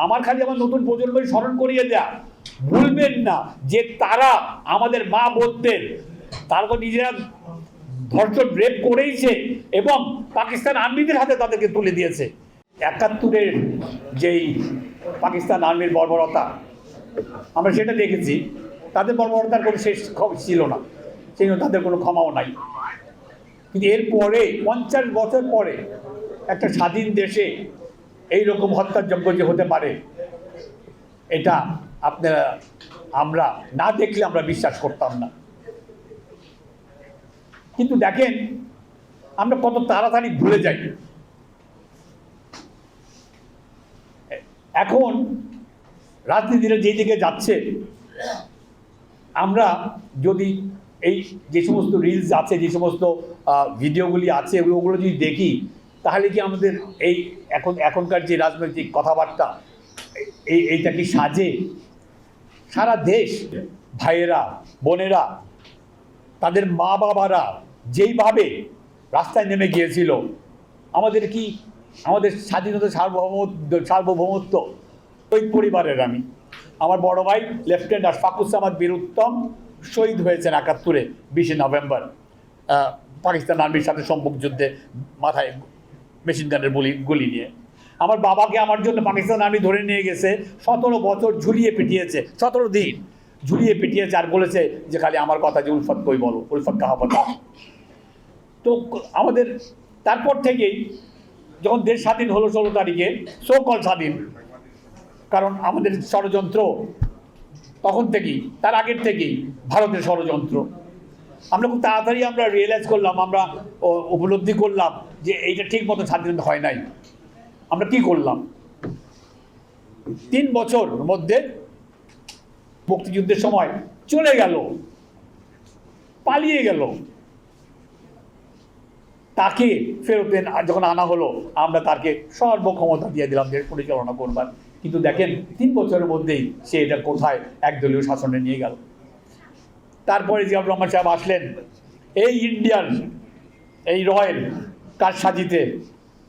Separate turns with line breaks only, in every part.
আমার খালি আমার নতুন প্রজন্মের স্মরণ করিয়ে দেয়া, ভুলবেন না যে তারা আমাদের মা বোনদের তারা তো নিজেরা ধর্ষণ রেপ করেইছে এবং পাকিস্তান আর্মিদের হাতে তাদেরকে তুলে দিয়েছে। ৭১-এর যেই পাকিস্তান আর্মির বর্বরতা আমরা সেটা দেখেছি, তাদের বর্বরতার কোনো শেষ ছিল না, সেই জন্য তাদের কোনো ক্ষমাও নাই। কিন্তু এরপরে ৫০ বছর পরে একটা স্বাধীন দেশে এইরকম হত্যাযজ্ঞ যে হতে পারে, এটা আপনারা আমরা না দেখলে আমরা বিশ্বাস করতাম না। কিন্তু দেখেন আমরা কত তাড়াতাড়ি ভুলে যাই। এখন রাজনীতিটা যেই দিকে যাচ্ছে, আমরা যদি এই যে সমস্ত রিলস আছে, যে সমস্ত ভিডিওগুলি আছে, ওগুলো যদি দেখি, তাহলে কি আমাদের এই এখনকার যে রাজনৈতিক কথাবার্তা এইটা কি সাজে? সারা দেশ ভাইয়েরা বোনেরা তাদের মা বাবারা যেইভাবে রাস্তায় নেমে গিয়েছিল, আমাদের কি আমাদের স্বাধীনতা সার্বভৌমত্ব ওই পরিবারের আমার বড় ভাই লেফটেন্যান্ট আশফাকুজ্জামান বীর উত্তম শহীদ হয়েছেন ৭১-এ ২০ নভেম্বর পাকিস্তান আর্মির সাথে সম্মুখ যুদ্ধে মাথায় মেশিন গানের গুলি নিয়ে। আমার বাবাকে আমার জন্য পাকিস্তান আর্মি ধরে নিয়ে গেছে, ১৭ বছর ঝুলিয়ে পিটিয়েছে, ১৭ দিন ঝুলিয়ে পিটিয়েছে, আর বলেছে যে খালি আমার কথা যে উলফত কই বলো, উলফত কাহা পতা। তো আমাদের তারপর থেকেই যখন দেশ স্বাধীন হলো ১৬ তারিখে, সোকল স্বাধীন, কারণ আমাদের ষড়যন্ত্র তখন থেকেই, তার আগের থেকেই ভারতের ষড়যন্ত্র। আমরা খুব তাড়াতাড়ি আমরা রিয়েলাইজ করলাম, আমরা উপলব্ধি করলাম যে এইটা ঠিক মতো স্বাধীনতা হয় নাই। আমরা কি করলাম? ৩ বছর মধ্যে মুক্তিযুদ্ধের সময় চলে গেল, পালিয়ে গেল, তাকে ফেরত যখন আনা হলো, আমরা তাকে সর্বক্ষমতা দিয়ে দিলাম দেশ পরিচালনা করবার। কিন্তু দেখেন ৩ বছরের মধ্যেই সে এটা কোথায় একদলীয় শাসনে নিয়ে গেল। তারপরে জিয়াউর রহমান সাহেব আসলেন, এই ইন্ডিয়ান এই রয়েল কারসাজিতে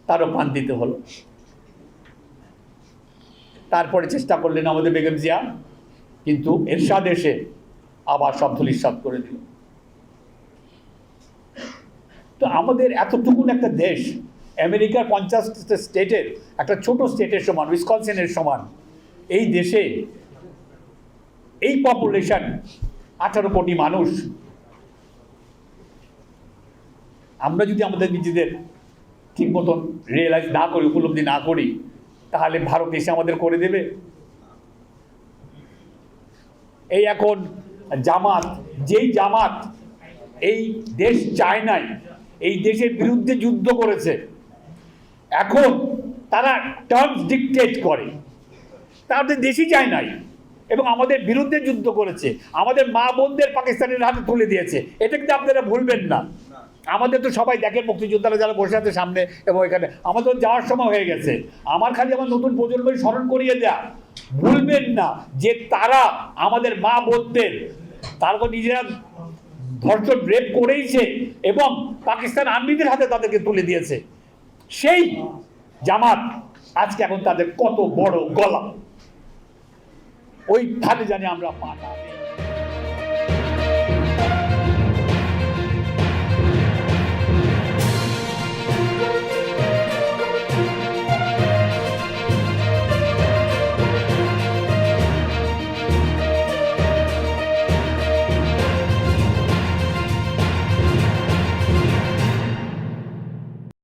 তারও প্রাণ দিতে হলো। তারপরে চেষ্টা করলেন আমাদের বেগম জিয়া, কিন্তু এরশাদ এসে আবার সব ধূলিসাৎ করে দিল। তো আমাদের এতটুকুন একটা দেশ, আমেরিকার ৫০টা স্টেটের একটা ছোট স্টেটের সমান, উইসকনসিনের সমান, এই দেশে এই পপুলেশন ১৮ কোটি মানুষ, আমরা যদি আমাদের নিজেদের ঠিক মতন রিয়েলাইজ না করি, উপলব্ধি না করি, তাহলে ভারত এসে আমাদের করে দেবে। এই এখন জামাত, যেই জামাত এই দেশ চায় নাই, এই দেশের বিরুদ্ধে যুদ্ধ করেছে, এখন তারা টার্মস ডিকটেট করে, তাদের দেশই চায় নাই এবং আমাদের বিরুদ্ধে যুদ্ধ করেছে, আমাদের মা বোনদের পাকিস্তানের হাতে তুলে দিয়েছে। এটা কিন্তু আপনারা ভুলবেন না। আমাদের তো সবাই দেখেন, মুক্তিযোদ্ধারা যারা বসে আছে সামনে এবং এখানে, আমাদের যাওয়ার সময় হয়ে গেছে। আমার খালি আমার নতুন প্রজন্মের স্মরণ করিয়ে দেয়া, ভুলবেন না যে তারা আমাদের মা বোনদের তারা তো নিজেরা ধর্ষণ রেপ করেইছে এবং পাকিস্তান আর্মিদের হাতে তাদেরকে তুলে দিয়েছে। সেই জামাত আজকে এখন তাদের কত বড় গলা, ওই ধারে জানি আমরা পা